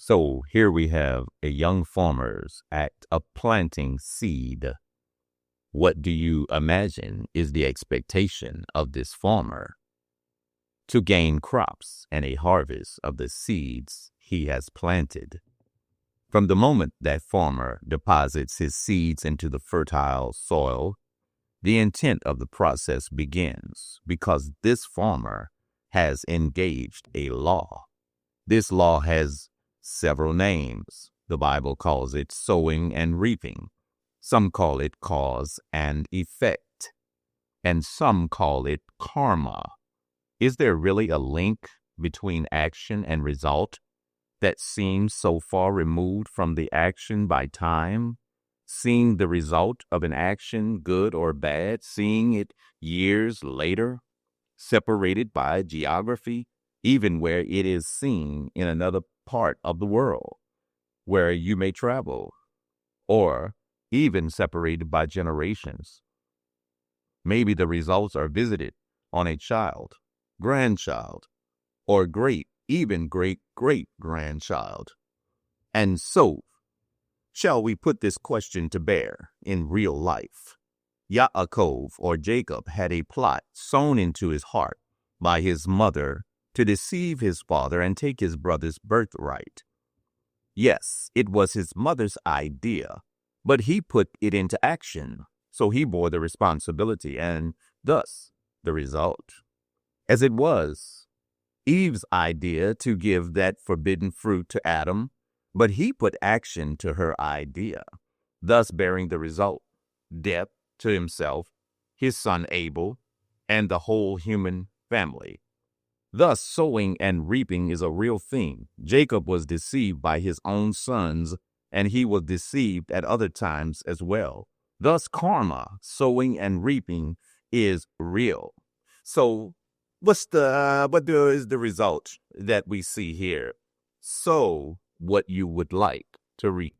So here we have a young farmer's act of planting seed. What do you imagine is the expectation of this farmer? To gain crops and a harvest of the seeds he has planted. From the moment that farmer deposits his seeds into the fertile soil, the intent of the process begins because this farmer has engaged a law. This law has several names. The Bible calls it sowing and reaping. Some call it cause and effect, and some call it karma. Is there really a link between action and result that seems so far removed from the action by time? Seeing the result of an action, good or bad, seeing it years later, separated by geography, even where it is seen in another part of the world, where you may travel, or even separated by generations. Maybe the results are visited on a child, grandchild, or even great-grandchild. And so, shall we put this question to bear in real life? Yaakov, or Jacob, had a plot sown into his heart by his mother to deceive his father and take his brother's birthright. Yes, it was his mother's idea, but he put it into action, so he bore the responsibility and thus the result. As it was Eve's idea to give that forbidden fruit to Adam, but he put action to her idea, thus bearing the result, death to himself, his son Abel, and the whole human family. Thus, sowing and reaping is a real thing. Jacob was deceived by his own sons, and he was deceived at other times as well. Thus, karma, sowing and reaping, is real. So, what is the result that we see here? Sow what you would like to reap.